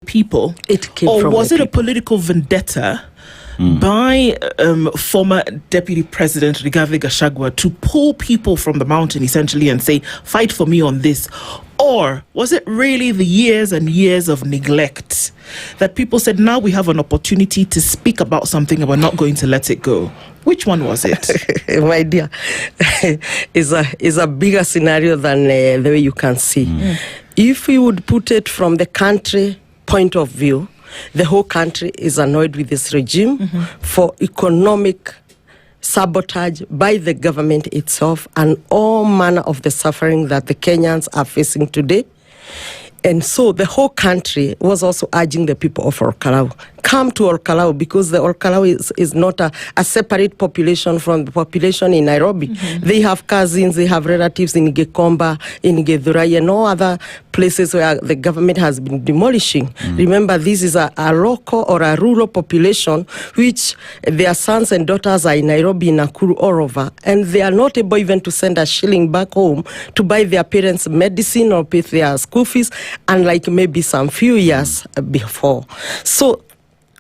people? It came or from was the it a people. political vendetta by former Deputy President Rigathi Gachagua to pull people from the mountain, essentially, and say, fight for me on this? Or was it really the years and years of neglect that people said, now we have an opportunity to speak about something and we're not going to let it go? Which one was it? My dear, is a bigger scenario than the way you can see. If we would put it from the country point of view, the whole country is annoyed with this regime for economic sabotage by the government itself and all manner of the suffering that the Kenyans are facing today. And so the whole country was also urging the people of Orkalau, come to Orkalau, because the Orkalau is not a separate population from the population in Nairobi. They have cousins, they have relatives in Gekomba, in Githurai, and all other places where the government has been demolishing. Remember, this is a local or a rural population which their sons and daughters are in Nairobi, in Nakuru, all over, and they are not able even to send a shilling back home to buy their parents' medicine or pay their school fees, unlike maybe some few years before. So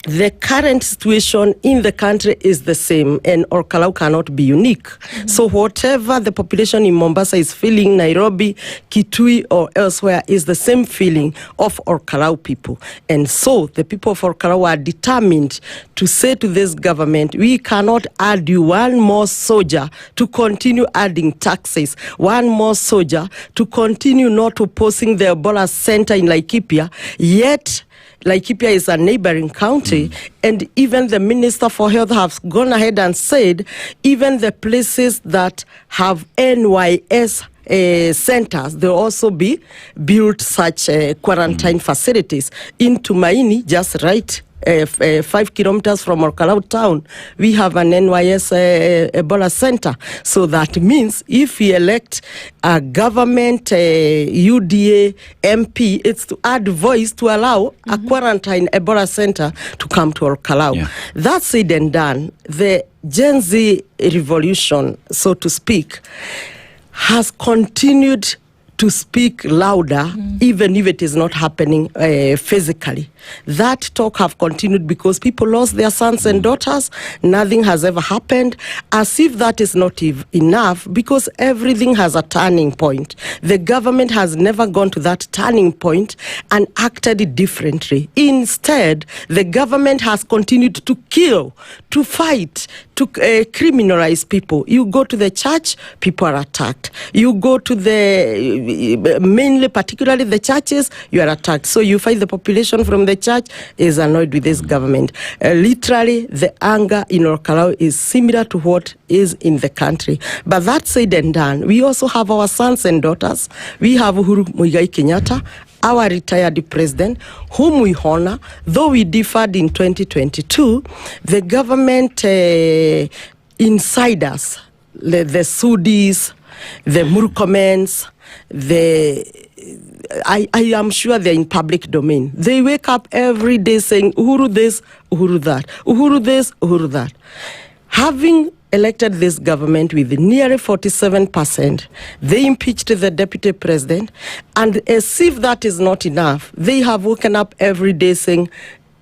the current situation in the country is the same, and Orkalau cannot be unique. So whatever the population in Mombasa is feeling, Nairobi, Kitui, or elsewhere, is the same feeling of Orkalau people. And so the people of Orkalau are determined to say to this government, we cannot add you one more soldier to continue adding taxes, one more soldier to continue not opposing the Ebola center in Laikipia, yet Laikipia is a neighboring county, and even the Minister for Health has gone ahead and said even the places that have NYS centers, there will also be built such quarantine facilities. In Tumaini, just right 5 kilometers from Orkalau town, we have an NYS Ebola center. So that means if we elect a government UDA MP, it's to add voice to allow a quarantine Ebola center to come to Orkalau. Yeah. That's said and done. The Gen Z revolution, so to speak, has continued to speak louder, even if it is not happening physically. That talk have continued because people lost their sons and daughters. Nothing has ever happened. As if that is not enough, because everything has a turning point. The government has never gone to that turning point and acted differently. Instead, the government has continued to kill, to fight, to criminalize people. You go to the church, people are attacked. You go to the, mainly, particularly the churches, you are attacked. So you find the population from the church is annoyed with this government. Literally, the anger in Orkalau is similar to what is in the country. But that said and done, we also have our sons and daughters. We have Uhuru Muigai Kenyatta, our retired president, whom we honor. Though we differed in 2022, the government insiders, the Sudis, the Murkomens, I am sure they're in public domain. They wake up every day saying, Uhuru this, Uhuru that, Uhuru this, Uhuru that. Having elected this government with nearly 47%, they impeached the deputy president, and as if that is not enough, they have woken up every day saying,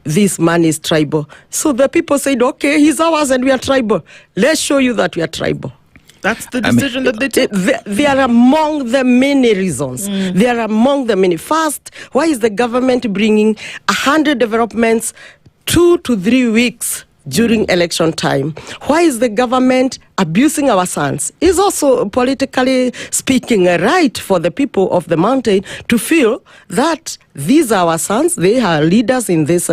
this man is tribal. So the people said, okay, he's ours and we are tribal. Let's show you that we are tribal. That's the decision that they took. They are among the many reasons. They are among the many. First, why is the government bringing 100 developments 2 to 3 weeks during election time? Why is the government abusing our sons? It's also, politically speaking, a right for the people of the mountain to feel that these are our sons, they are leaders in this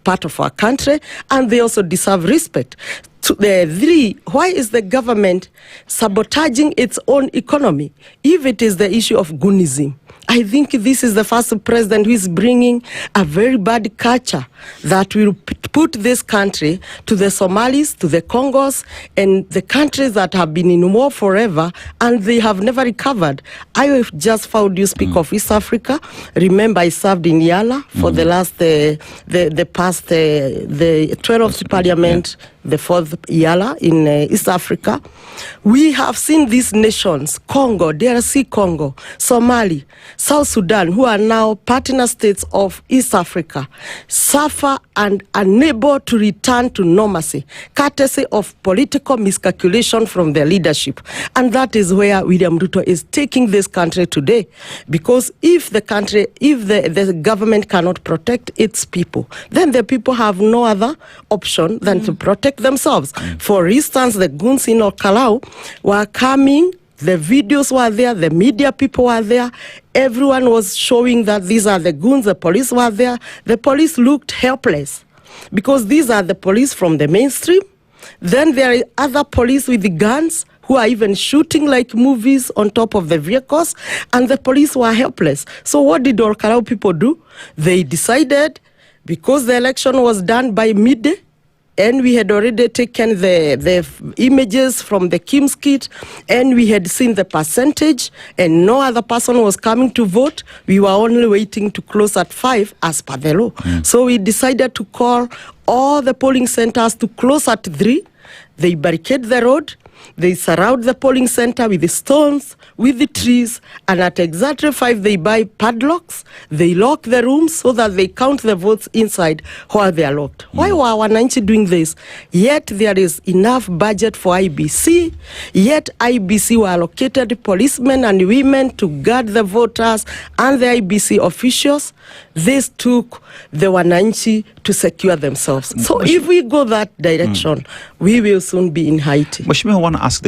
part of our country, and they also deserve respect. Three, why is the government sabotaging its own economy? If it is the issue of goonism, I think this is the first president who is bringing a very bad culture that will put this country to the Somalis, to the Congos, and the countries that have been in war forever, and they have never recovered. I have just found you speak of East Africa. Remember, I served in Yala for the last, the 12th Parliament, the 4th Yala in East Africa. We have seen these nations, Congo, DRC Congo, Somalia, South Sudan, who are now partner states of East Africa, suffer and unable to return to normalcy, courtesy of political miscalculation from their leadership. And that is where William Ruto is taking this country today. Because if the government cannot protect its people, then the people have no other option than to protect themselves. For instance, the goons in Okalau were coming, the videos were there, the media people were there, everyone was showing that these are the goons, the police were there. The police looked helpless because these are the police from the mainstream. Then there are other police with the guns who are even shooting like movies on top of the vehicles, and the police were helpless. So what did Okalau people do? They decided, because the election was done by midday, and we had already taken the images from the Kim's kit, and we had seen the percentage, and no other person was coming to vote. We were only waiting to close at 5 as per the law. So we decided to call all the polling centers to close at 3. They barricade the road. They surround the polling center with the stones, with the trees, and at exactly 5 they buy padlocks. They lock the rooms so that they count the votes inside while they are locked. Why were Wananchi doing this? Yet there is enough budget for IBC, yet IBC were allocated policemen and women to guard the voters and the IBC officials. This took the Wananchi to secure themselves. So if we go that direction, we will soon be in Haiti. Mheshimiwa, I want to ask the